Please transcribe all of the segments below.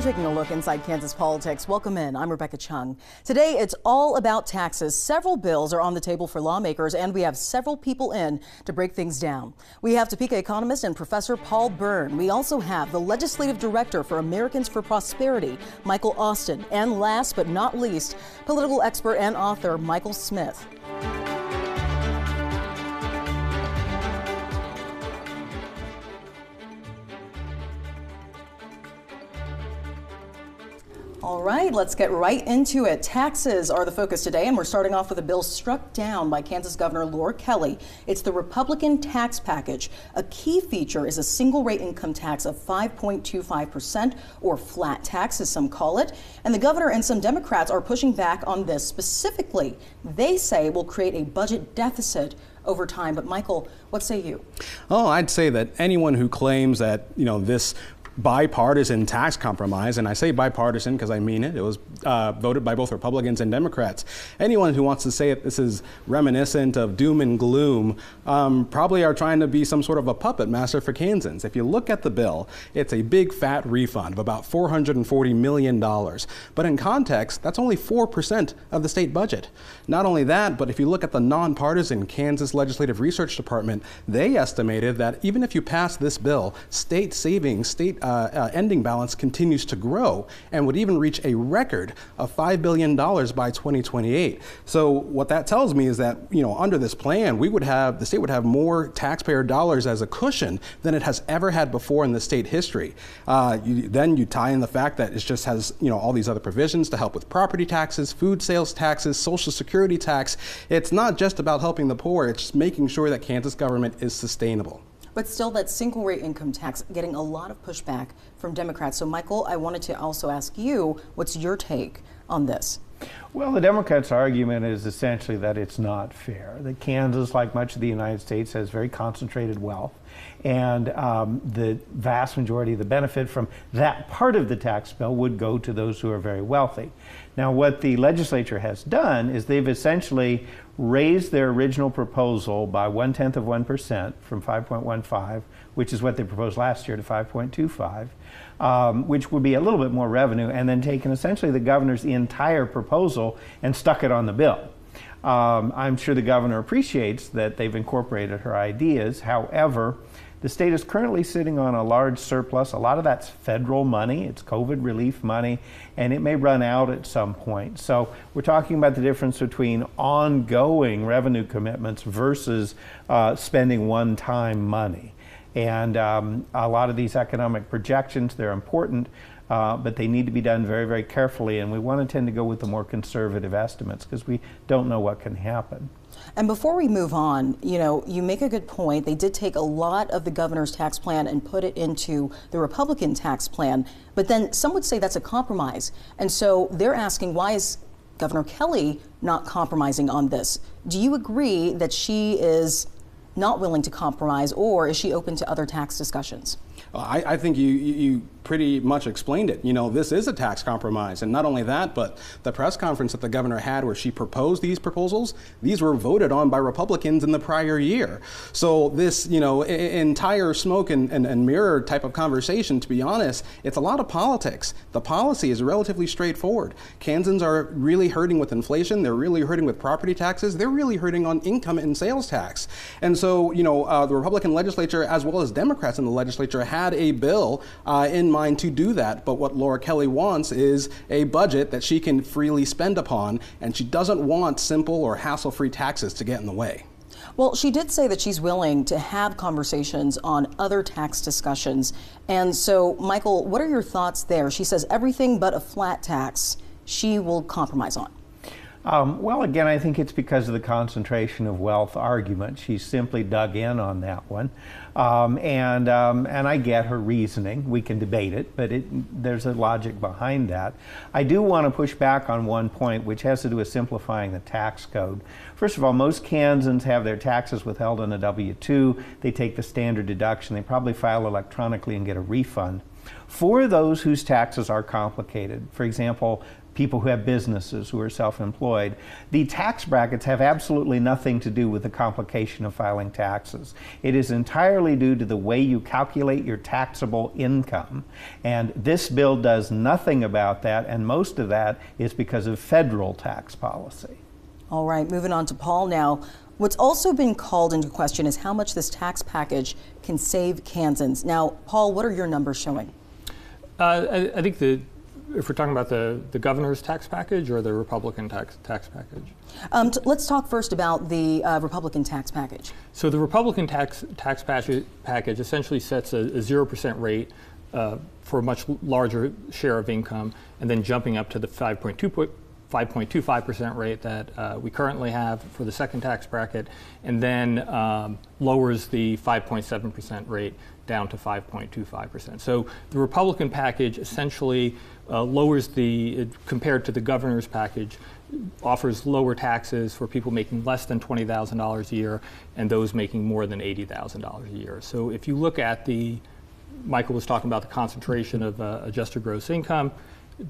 taking a look inside Kansas politics. Welcome in. I'm Rebecca Chung. Today, it's all about taxes. Several bills are on the table for lawmakers, and we have several people in to break things down. We have Topeka economist and Professor Paul Byrne. We also have the legislative director for Americans for Prosperity, Michael Austin. And last but not least, political expert and author Michael Smith. All right, let's get right into it. Taxes are the focus today, and we're starting off with a bill struck down by Kansas Governor Laura Kelly. It's the Republican tax package. A key feature is a single rate income tax of 5.25%, or flat tax as some call it. And the governor and some Democrats are pushing back on this specifically. They say it will create a budget deficit over time. But Michael, what say you? Oh, I'd say that anyone who claims that, this bipartisan tax compromise, and I say bipartisan because I mean it, it was voted by both Republicans and Democrats. Anyone who wants to say that this is reminiscent of doom and gloom probably are trying to be some sort of a puppet master for Kansans. If you look at the bill, it's a big fat refund of about $440 million. But in context, that's only 4% of the state budget. Not only that, but if you look at the nonpartisan Kansas Legislative Research Department, they estimated that even if you pass this bill, state savings, state ending balance continues to grow and would even reach a record of $5 billion by 2028. So what that tells me is that, under this plan, the state would have more taxpayer dollars as a cushion than it has ever had before in the state history. Then you tie in the fact that it just has, all these other provisions to help with property taxes, food sales taxes, Social Security tax. It's not just about helping the poor, it's just making sure that Kansas government is sustainable. But still, that single rate income tax getting a lot of pushback from Democrats. So, Michael, I wanted to also ask you, what's your take on this? Well, the Democrats' argument is essentially that it's not fair. That Kansas, like much of the United States, has very concentrated wealth. And the vast majority of the benefit from that part of the tax bill would go to those who are very wealthy. Now, what the legislature has done is they've essentially raised their original proposal by 0.1%, from 5.15, which is what they proposed last year, to 5.25, which would be a little bit more revenue, and then taken essentially the governor's entire proposal and stuck it on the bill. I'm sure the governor appreciates that they've incorporated her ideas. However, the state is currently sitting on a large surplus. A lot of that's federal money. It's COVID relief money, and it may run out at some point. So we're talking about the difference between ongoing revenue commitments versus spending one-time money. And a lot of these economic projections, they're important, but they need to be done very, very carefully. And we want to tend to go with the more conservative estimates because we don't know what can happen. And before we move on, you make a good point. They did take a lot of the governor's tax plan and put it into the Republican tax plan. But then some would say that's a compromise. And so they're asking, why is Governor Kelly not compromising on this? Do you agree that she is not willing to compromise, or is she open to other tax discussions? I think you pretty much explained it. This is a tax compromise. And not only that, but the press conference that the governor had where she proposed these proposals, these were voted on by Republicans in the prior year. So this, entire smoke and mirror type of conversation, to be honest, it's a lot of politics. The policy is relatively straightforward. Kansans are really hurting with inflation. They're really hurting with property taxes. They're really hurting on income and sales tax. And so, the Republican legislature, as well as Democrats in the legislature, had a bill in mind to do that. But what Laura Kelly wants is a budget that she can freely spend upon, and she doesn't want simple or hassle-free taxes to get in the way. Well, she did say that she's willing to have conversations on other tax discussions. And so, Michael, what are your thoughts there? She says everything but a flat tax she will compromise on. Well, again, I think it's because of the concentration of wealth argument. She simply dug in on that one. And I get her reasoning. We can debate it, but there's a logic behind that. I do want to push back on one point, which has to do with simplifying the tax code. First of all, most Kansans have their taxes withheld on a W-2. They take the standard deduction. They probably file electronically and get a refund. For those whose taxes are complicated, for example, people who have businesses, who are self-employed. The tax brackets have absolutely nothing to do with the complication of filing taxes. It is entirely due to the way you calculate your taxable income. And this bill does nothing about that, and most of that is because of federal tax policy. All right, moving on to Paul now. What's also been called into question is how much this tax package can save Kansans. Now, Paul, what are your numbers showing? I think if we're talking about the governor's tax package or the Republican tax package? Let's talk first about the Republican tax package. So the Republican tax package essentially sets a 0% rate for a much larger share of income, and then jumping up to the 5.25% rate that we currently have for the second tax bracket, and then lowers the 5.7% rate down to 5.25%. So the Republican package essentially lowers compared to the governor's package, offers lower taxes for people making less than $20,000 a year and those making more than $80,000 a year. So if you look at Michael was talking about the concentration of adjusted gross income,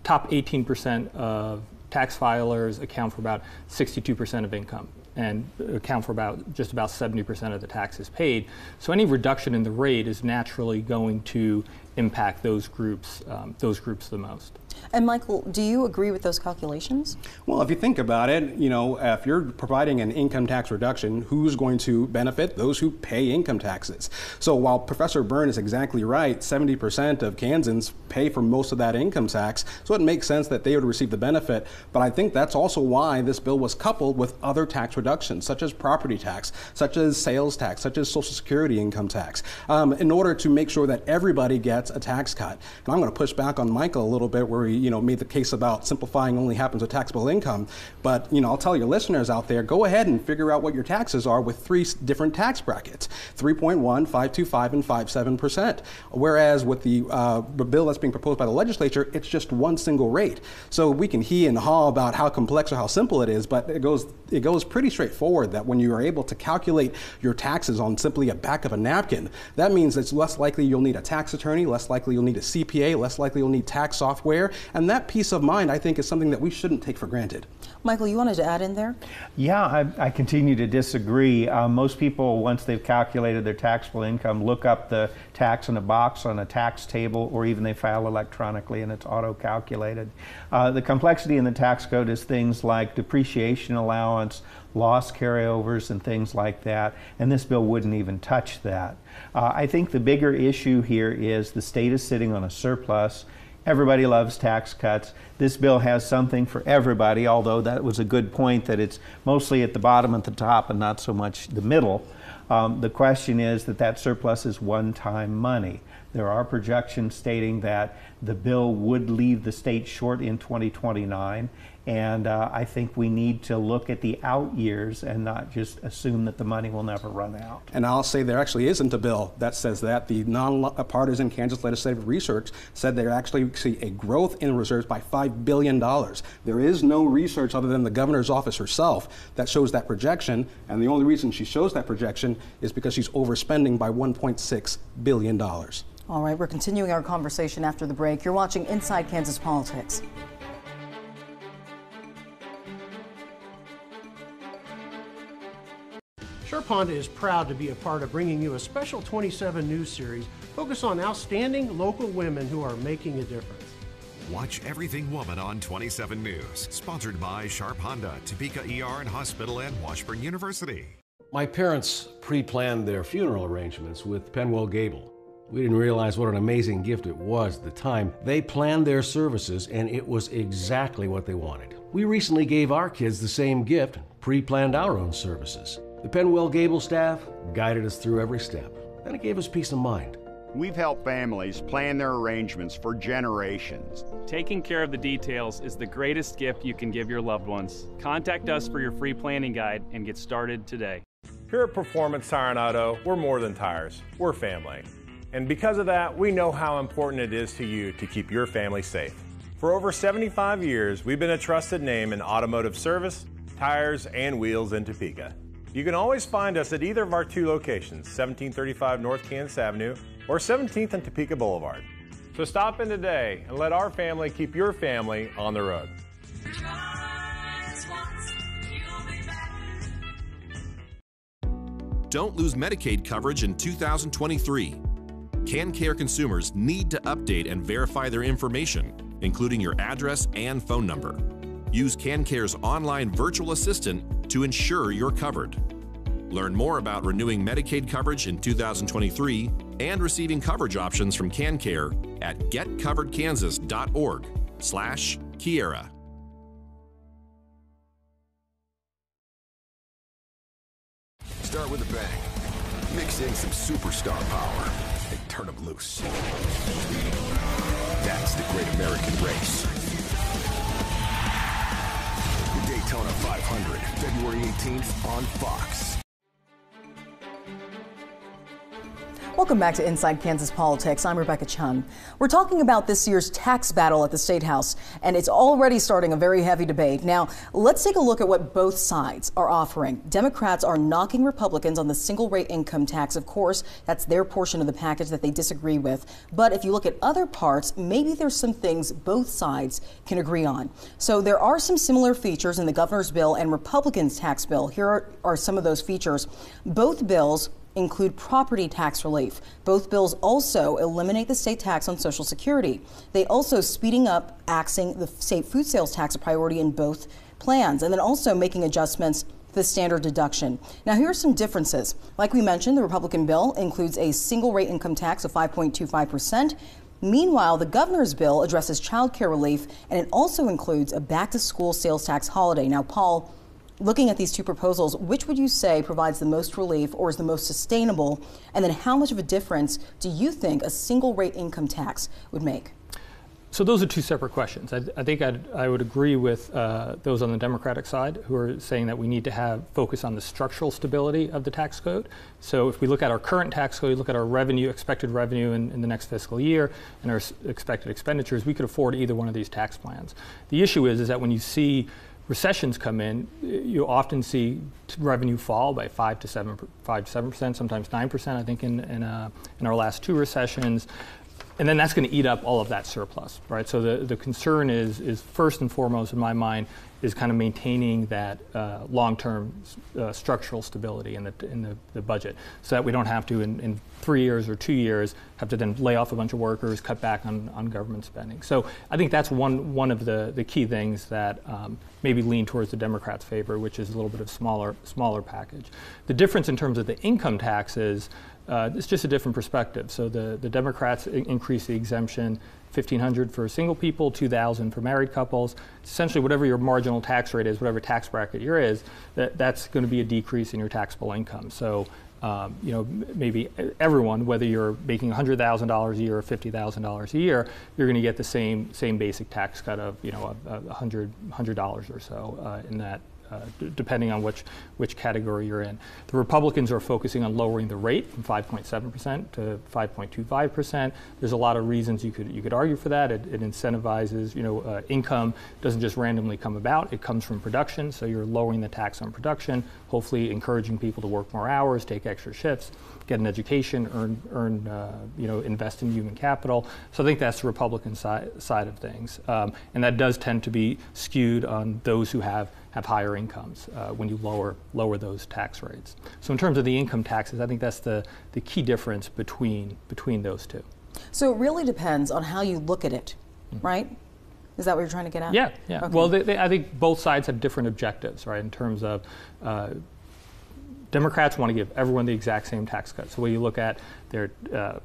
top 18% of tax filers account for about 62% of income and account for just about 70% of the taxes paid. So any reduction in the rate is naturally going to impact those groups the most. And Michael, do you agree with those calculations? Well, if you think about it, if you're providing an income tax reduction, who's going to benefit? Those who pay income taxes. So while Professor Byrne is exactly right, 70% of Kansans pay for most of that income tax, so it makes sense that they would receive the benefit. But I think that's also why this bill was coupled with other tax reductions, such as property tax, such as sales tax, such as Social Security income tax, in order to make sure that everybody gets a tax cut. And I'm going to push back on Michael a little bit where he made the case about simplifying only happens with taxable income. But I'll tell your listeners out there, go ahead and figure out what your taxes are with 3 different tax brackets: 3.1, 5.25, and 5.7%. Whereas with the bill that's being proposed by the legislature, it's just one single rate. So we can hee and haw about how complex or how simple it is, but it goes pretty straightforward that when you are able to calculate your taxes on simply a back of a napkin, that means it's less likely you'll need a tax attorney, less likely you'll need a CPA, less likely you'll need tax software, and that peace of mind, I think, is something that we shouldn't take for granted. Michael, you wanted to add in there? Yeah, I continue to disagree. Most people, once they've calculated their taxable income, look up the tax in a box on a tax table, or even they file electronically and it's auto-calculated. The complexity in the tax code is things like depreciation allowance, loss carryovers, and things like that, and this bill wouldn't even touch that. I think the bigger issue here is the state is sitting on a surplus. Everybody loves tax cuts. This bill has something for everybody, although that was a good point that it's mostly at the bottom and the top and not so much the middle. The question is that surplus is one-time money. There are projections stating that the bill would leave the state short in 2029, and I think we need to look at the out years and not just assume that the money will never run out. And I'll say there actually isn't a bill that says that. The nonpartisan Kansas Legislative Research said they actually see a growth in reserves by $5 billion. There is no research other than the governor's office herself that shows that projection, and the only reason she shows that projection is because she's overspending by $1.6 billion. All right, we're continuing our conversation after the break. You're watching Inside Kansas Politics. Sharp is proud to be a part of bringing you a special 27 news series focused on outstanding local women who are making a difference. Watch Everything Woman on 27 News, sponsored by Sharp Honda, Topeka ER and Hospital, and Washburn University. My parents pre-planned their funeral arrangements with Penwell Gable. We didn't realize what an amazing gift it was at the time. They planned their services, and it was exactly what they wanted. We recently gave our kids the same gift, pre-planned our own services. The Penwell Gable staff guided us through every step, and it gave us peace of mind. We've helped families plan their arrangements for generations. Taking care of the details is the greatest gift you can give your loved ones. Contact us for your free planning guide and get started today. Here at Performance Tire and Auto, we're more than tires, we're family. And because of that, we know how important it is to you to keep your family safe. For over 75 years, we've been a trusted name in automotive service, tires, and wheels in Topeka. You can always find us at either of our 2 locations, 1735 North Kansas Avenue or 17th and Topeka Boulevard. So stop in today and let our family keep your family on the road. don't lose Medicaid coverage in 2023. KanCare consumers need to update and verify their information, including your address and phone number. Use KanCare's online virtual assistant to ensure you're covered. Learn more about renewing Medicaid coverage in 2023 and receiving coverage options from KanCare at getcoveredkansas.org/Kiera. Start with a bang. Mix in some superstar power and turn them loose. That's the Great American Race. The Daytona 500, February 18th on Fox. Welcome back to Inside Kansas Politics. I'm Rebecca Chun. We're talking about this year's tax battle at the State House, and it's already starting a very heavy debate. Now, let's take a look at what both sides are offering. Democrats are knocking Republicans on the single rate income tax. Of course, that's their portion of the package that they disagree with. But if you look at other parts, maybe there's some things both sides can agree on. So there are some similar features in the governor's bill and Republicans' tax bill. Here are some of those features. Both bills include property tax relief. Both bills also eliminate the state tax on Social Security. They also speeding up axing the state food sales tax, a priority in both plans, and then also making adjustments to the standard deduction. Now, here are some differences. Like we mentioned, the Republican bill includes a single rate income tax of 5.25%. Meanwhile, the governor's bill addresses child care relief, and it also includes a back-to-school sales tax holiday. Now, Paul, looking at these two proposals, which would you say provides the most relief or is the most sustainable? And then how much of a difference do you think a single rate income tax would make? So those are two separate questions. I think I would agree with those on the Democratic side who are saying that we need to focus on the structural stability of the tax code. So if we look at our current tax code, look at our revenue, expected revenue in the next fiscal year, and our expected expenditures, we could afford either one of these tax plans. The issue is that when you see recessions come in, you often see revenue fall by 5 to 7%, sometimes 9%, I think, in our last two recessions. And then that's going to eat up all of that surplus, right? So the concern is first and foremost, in my mind, is kind of maintaining that long-term structural stability in the budget, so that we don't have to, in 3 years or 2 years, have to then lay off a bunch of workers, cut back on government spending. So I think that's one of the key things that maybe lean towards the Democrats' favor, which is a little bit of smaller package. The difference in terms of the income taxes, it's just a different perspective. So the Democrats increase the exemption $1,500 for single people, $2,000 for married couples. Essentially, whatever your marginal tax rate is, whatever tax bracket you're in, that's going to be a decrease in your taxable income. So, maybe everyone, whether you're making $100,000 a year or $50,000 a year, you're going to get the same basic tax cut of $100 or so in that. Depending on which category you're in. The Republicans are focusing on lowering the rate from 5.7% to 5.25%. There's a lot of reasons you could argue for that. It incentivizes, income doesn't just randomly come about. It comes from production, so you're lowering the tax on production, hopefully encouraging people to work more hours, take extra shifts, get an education, invest in human capital. So I think that's the Republican side of things. And that does tend to be skewed on those who have higher incomes when you lower those tax rates. So in terms of the income taxes, I think that's the key difference between those two. So it really depends on how you look at it, right? Is that what you're trying to get at? Yeah. Okay. Well, I think both sides have different objectives, right, in terms of Democrats want to give everyone the exact same tax cut. So when you look at their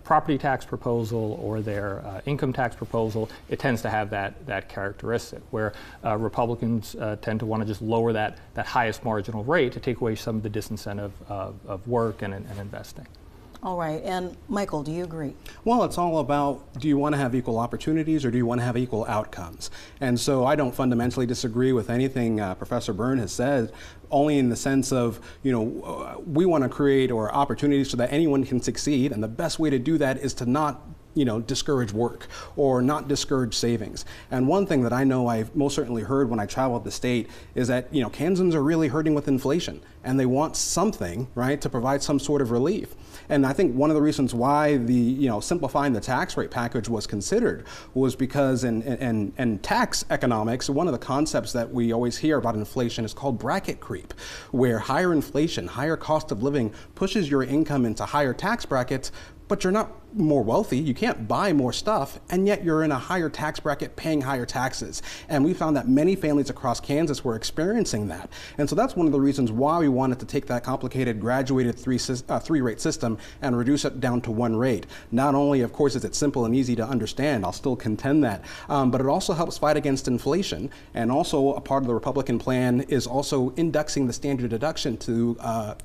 property tax proposal or their income tax proposal, it tends to have that characteristic, where Republicans tend to want to just lower that highest marginal rate to take away some of the disincentive of work and investing. All right. And Michael, do you agree? Well, it's all about, do you want to have equal opportunities or do you want to have equal outcomes? And so I don't fundamentally disagree with anything Professor Byrne has said, only in the sense of, we want to create opportunities so that anyone can succeed. And the best way to do that is to not discourage work or not discourage savings. And one thing that I know I've most certainly heard when I traveled the state is that, Kansans are really hurting with inflation and they want something, right, to provide some sort of relief. And I think one of the reasons why the, simplifying the tax rate package was considered was because in tax economics, one of the concepts that we always hear about inflation is called bracket creep, where higher inflation, higher cost of living pushes your income into higher tax brackets, but you're not more wealthy, you can't buy more stuff, and yet you're in a higher tax bracket paying higher taxes. And we found that many families across Kansas were experiencing that. And so that's one of the reasons why we wanted to take that complicated graduated three-rate system and reduce it down to one rate. Not only, of course, is it simple and easy to understand, I'll still contend that, but it also helps fight against inflation. And also a part of the Republican plan is also indexing the standard deduction to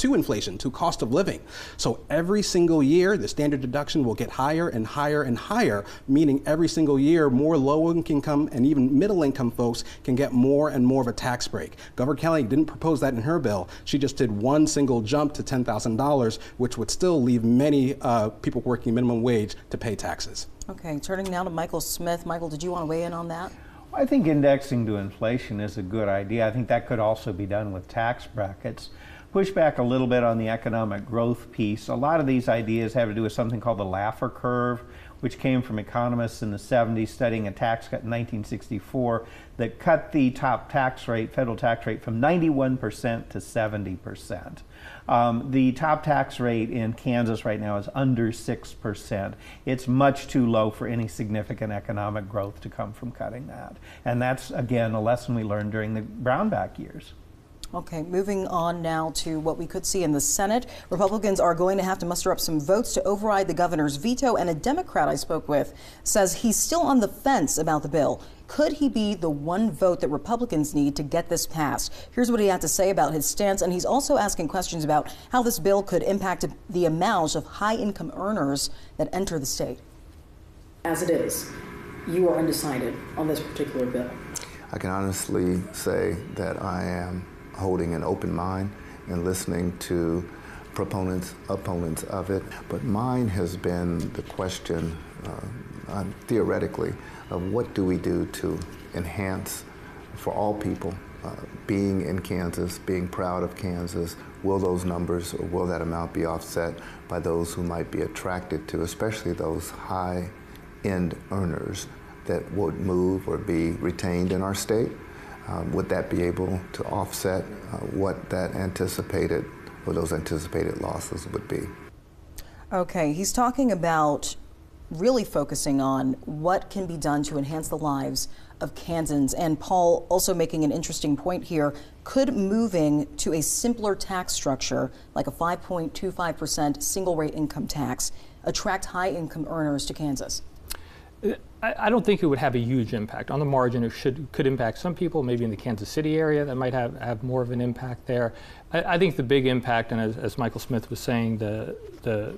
inflation, to cost of living. So every single year, the standard deduction will get higher and higher and higher, meaning every single year more low-income and even middle-income folks can get more and more of a tax break. Governor Kelly didn't propose that in her bill. She just did one single jump to $10,000, which would still leave many people working minimum wage to pay taxes. Okay, turning now to Michael Smith. Michael, did you want to weigh in on that? I think indexing to inflation is a good idea. I think that could also be done with tax brackets. Push back a little bit on the economic growth piece. A lot of these ideas have to do with something called the Laffer curve, which came from economists in the 70s studying a tax cut in 1964 that cut the top tax rate, federal tax rate, from 91% to 70%. The top tax rate in Kansas right now is under 6%. It's much too low for any significant economic growth to come from cutting that. And that's, again, a lesson we learned during the Brownback years. Okay, moving on now to what we could see in the Senate. Republicans are going to have to muster up some votes to override the governor's veto, and a Democrat I spoke with says he's still on the fence about the bill. Could he be the one vote that Republicans need to get this passed? Here's what he had to say about his stance, and he's also asking questions about how this bill could impact the amount of high-income earners that enter the state. As it is, you are undecided on this particular bill. I can honestly say that I am holding an open mind and listening to proponents, opponents of it. But mine has been the question, theoretically, of what do we do to enhance for all people being in Kansas, being proud of Kansas. Will those numbers or will that amount be offset by those who might be attracted to, especially those high-end earners that would move or be retained in our state? Would that be able to offset what that anticipated or those anticipated losses would be? Okay, he's talking about really focusing on what can be done to enhance the lives of Kansans. And Paul also making an interesting point here. Could moving to a simpler tax structure, like a 5.25% single rate income tax, attract high income earners to Kansas? I don't think it would have a huge impact. On the margin, it could impact some people, maybe in the Kansas City area that might have more of an impact there. I think the big impact, and as Michael Smith was saying, the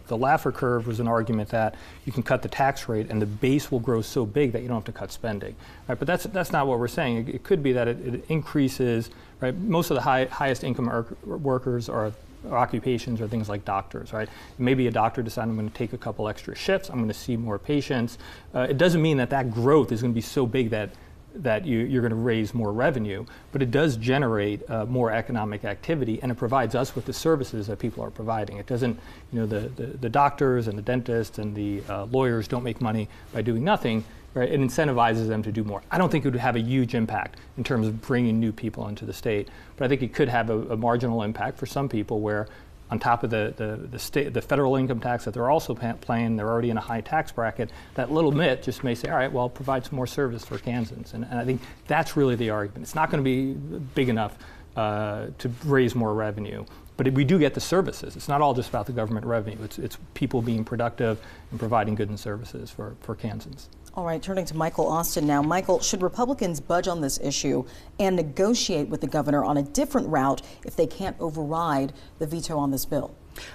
Laffer curve was an argument that you can cut the tax rate and the base will grow so big that you don't have to cut spending. Right? But that's not what we're saying. It could be that it increases, right? Most of the highest income workers are occupations or things like doctors, right? Maybe a doctor decided I'm going to take a couple extra shifts, I'm going to see more patients. It doesn't mean that growth is going to be so big that you're going to raise more revenue, but it does generate more economic activity, and it provides us with the services that people are providing. It doesn't, the doctors and the dentists and the lawyers don't make money by doing nothing. Right? It incentivizes them to do more. I don't think it would have a huge impact in terms of bringing new people into the state, but I think it could have a marginal impact for some people where, on top of the federal income tax that they're also paying, they're already in a high tax bracket. That little bit just may say, all right, well, provide some more service for Kansans, and I think that's really the argument. It's not going to be big enough to raise more revenue. But we do get the services. It's not all just about the government revenue. It's people being productive and providing goods and services for Kansans. All right, turning to Michael Austin now. Michael, should Republicans budge on this issue and negotiate with the governor on a different route if they can't override the veto on this bill?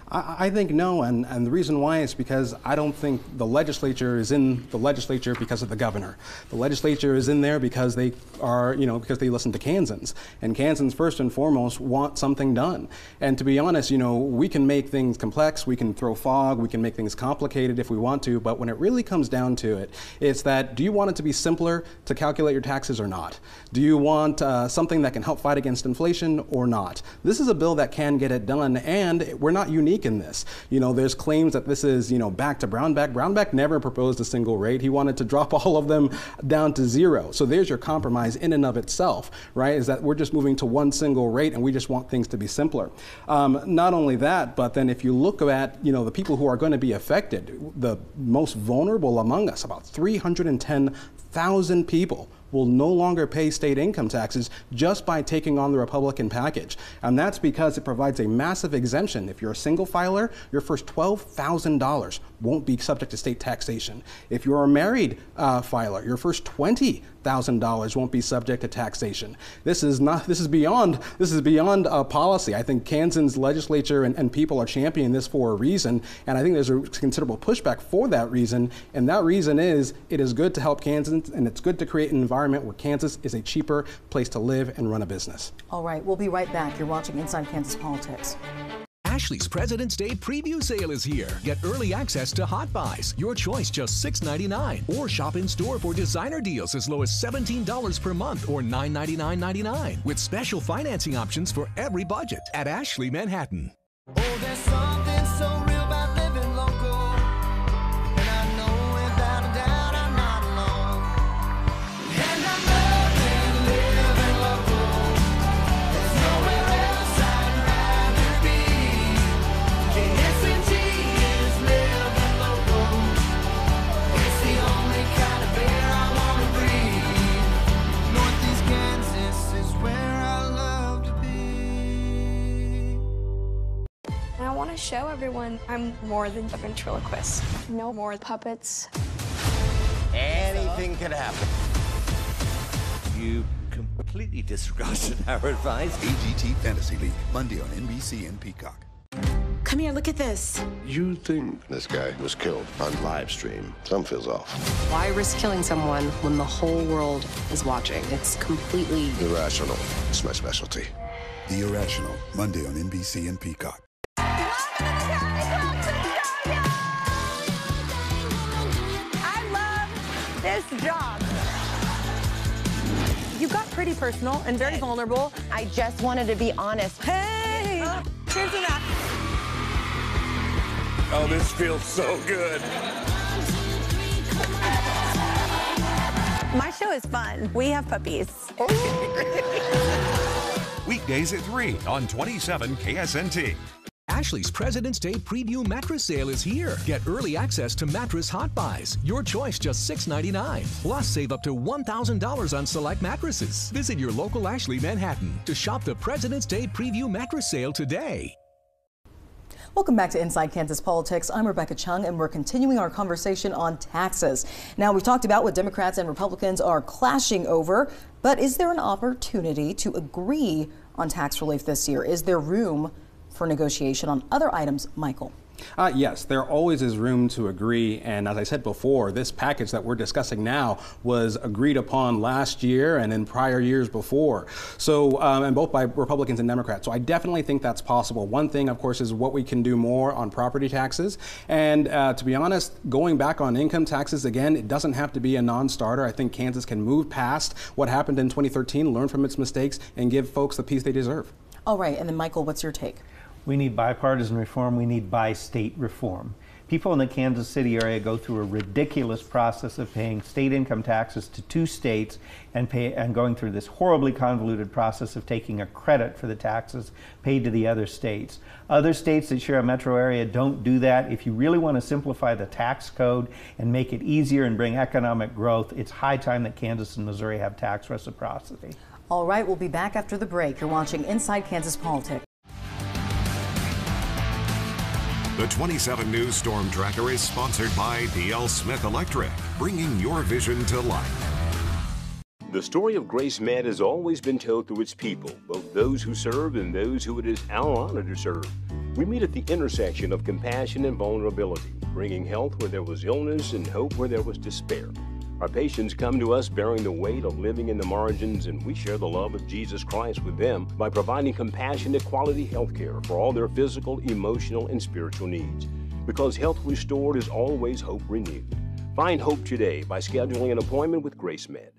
I think no, and the reason why is because I don't think the legislature is in the legislature because of the governor. The legislature is in there because they are, because they listen to Kansans. And Kansans, first and foremost, want something done. And to be honest, we can make things complex, we can throw fog, we can make things complicated if we want to, but when it really comes down to it, it's that, do you want it to be simpler to calculate your taxes or not? Do you want something that can help fight against inflation or not? This is a bill that can get it done, and we're not unique in this. There's claims that this is, back to Brownback. Brownback never proposed a single rate. He wanted to drop all of them down to zero. So there's your compromise in and of itself, right? Is that we're just moving to one single rate and we just want things to be simpler. Not only that, but then if you look at, the people who are going to be affected, the most vulnerable among us, about 310,000 people will no longer pay state income taxes just by taking on the Republican package. And that's because it provides a massive exemption. If you're a single filer, your first $12,000 won't be subject to state taxation. If you're a married filer, your first $20,000 won't be subject to taxation. This is beyond policy. I think Kansas legislature and people are championing this for a reason, and I think there's a considerable pushback for that reason. And that reason is it is good to help Kansans, and it's good to create an environment where Kansas is a cheaper place to live and run a business. All right, we'll be right back. You're watching Inside Kansas Politics. Ashley's President's Day preview sale is here. Get early access to Hot Buys, your choice just $6.99. Or shop in store for designer deals as low as $17 per month or $9.99.99 with special financing options for every budget at Ashley Manhattan. Oh, there's something so real about living local. And I know without a doubt I'm not alone. And I'm loving living local. There's nowhere else I'd rather be. KSNT is living local. It's the only kind of air I want to breathe. Northeast Kansas is where I love to be. I want to show everyone I'm more than a ventriloquist. No more puppets. Anything could happen. You completely disregarded our advice. AGT Fantasy League, Monday on NBC and Peacock. Come here, look at this. You think this guy was killed on live stream. Something feels off. Why risk killing someone when the whole world is watching? It's completely irrational. It's my specialty. The Irrational, Monday on NBC and Peacock. This job. You got pretty personal and very vulnerable. I just wanted to be honest. Hey! Here's the map. Oh, this feels so good. My show is fun. We have puppies. Weekdays at 3 on 27 KSNT. Ashley's President's Day preview mattress sale is here. Get early access to mattress Hot Buys, your choice just $6.99. Plus, save up to $1,000 on select mattresses. Visit your local Ashley Manhattan to shop the President's Day preview mattress sale today. Welcome back to Inside Kansas Politics. I'm Rebecca Chung, and we're continuing our conversation on taxes. Now, we've talked about what Democrats and Republicans are clashing over, but is there an opportunity to agree on tax relief this year? Is there room for negotiation on other items, Michael? Yes, there always is room to agree, and as I said before, this package that we're discussing now was agreed upon last year and in prior years before. So, and both by Republicans and Democrats. So I definitely think that's possible. One thing, of course, is what we can do more on property taxes. And to be honest, going back on income taxes, again, it doesn't have to be a non-starter. I think Kansas can move past what happened in 2013, learn from its mistakes, and give folks the peace they deserve. All right, and then Michael, what's your take? We need bipartisan reform. We need bi-state reform. People in the Kansas City area go through a ridiculous process of paying state income taxes to two states and going through this horribly convoluted process of taking a credit for the taxes paid to the other states. Other states that share a metro area don't do that. If you really want to simplify the tax code and make it easier and bring economic growth, it's high time that Kansas and Missouri have tax reciprocity. All right, we'll be back after the break. You're watching Inside Kansas Politics. The 27 News Storm Tracker is sponsored by D.L. Smith Electric, bringing your vision to life. The story of Grace Med has always been told through its people, both those who serve and those who it is our honor to serve. We meet at the intersection of compassion and vulnerability, bringing health where there was illness and hope where there was despair. Our patients come to us bearing the weight of living in the margins, and we share the love of Jesus Christ with them by providing compassionate quality health care for all their physical, emotional, and spiritual needs. Because health restored is always hope renewed. Find hope today by scheduling an appointment with GraceMed.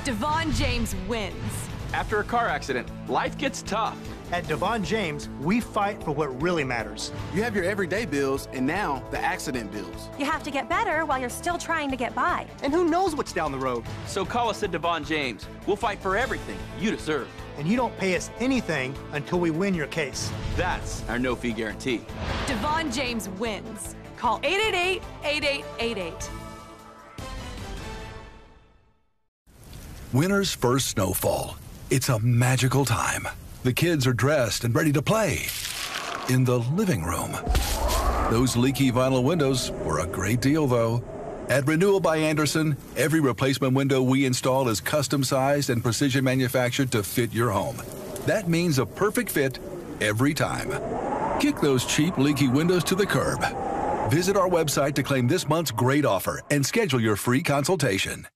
Devon James wins. After a car accident, life gets tough. At Devon James, we fight for what really matters. You have your everyday bills and now the accident bills. You have to get better while you're still trying to get by. And who knows what's down the road? So call us at Devon James. We'll fight for everything you deserve. And you don't pay us anything until we win your case. That's our no-fee guarantee. Devon James wins. Call 888-8888. Winter's first snowfall. It's a magical time. The kids are dressed and ready to play. In the living room. Those leaky vinyl windows were a great deal, though. At Renewal by Andersen, every replacement window we install is custom sized and precision manufactured to fit your home. That means a perfect fit every time. Kick those cheap, leaky windows to the curb. Visit our website to claim this month's great offer and schedule your free consultation.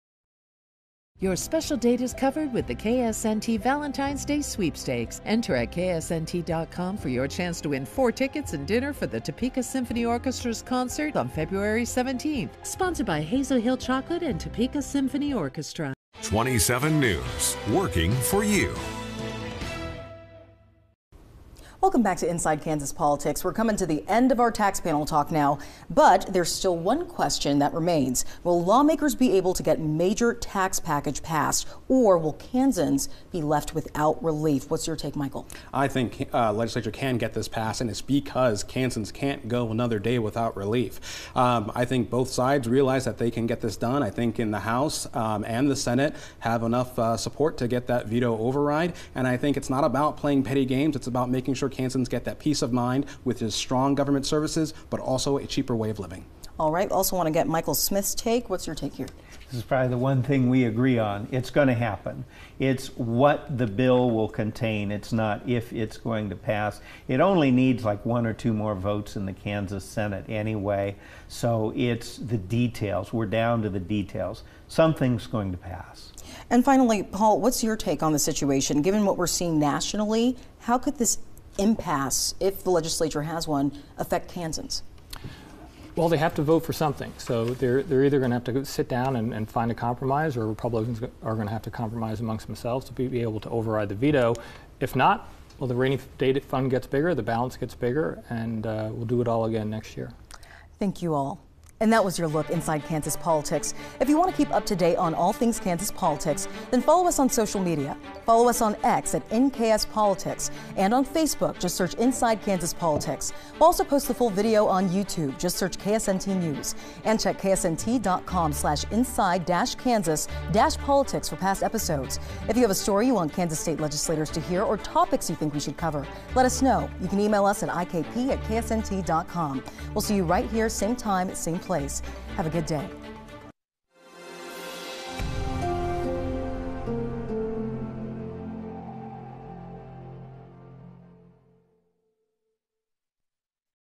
Your special date is covered with the KSNT Valentine's Day Sweepstakes. Enter at ksnt.com for your chance to win 4 tickets and dinner for the Topeka Symphony Orchestra's concert on February 17th. Sponsored by Hazel Hill Chocolate and Topeka Symphony Orchestra. 27 News, working for you. Welcome back to Inside Kansas Politics. We're coming to the end of our tax panel talk now, but there's still one question that remains. Will lawmakers be able to get major tax package passed, or will Kansans be left without relief? What's your take, Michael? I think legislature can get this passed, and it's because Kansans can't go another day without relief. I think both sides realize that they can get this done. I think in the House and the Senate have enough support to get that veto override, and I think it's not about playing petty games. It's about making sure Kansans get that peace of mind with his strong government services, but also a cheaper way of living. All right. Also want to get Michael Smith's take. What's your take here? This is probably the one thing we agree on. It's going to happen. It's what the bill will contain. It's not if it's going to pass. It only needs like 1 or 2 more votes in the Kansas Senate anyway. So it's the details. We're down to the details. Something's going to pass. And finally, Paul, what's your take on the situation? Given what we're seeing nationally, how could this impasse, if the legislature has one, affect Kansans? Well, they have to vote for something. So they're either going to have to sit down and find a compromise, or Republicans are going to have to compromise amongst themselves to be able to override the veto. If not, well, the rainy day fund gets bigger, the balance gets bigger, and we'll do it all again next year. Thank you all. And that was your look inside Kansas politics. If you want to keep up to date on all things Kansas politics, then follow us on social media. Follow us on X at NKS Politics, and on Facebook, just search Inside Kansas Politics. We'll also post the full video on YouTube. Just search KSNT News, and check ksnt.com/inside-kansas-politics for past episodes. If you have a story you want Kansas state legislators to hear, or topics you think we should cover, let us know. You can email us at ikp@ksnt.com. We'll see you right here, same time, same place. Have a good day.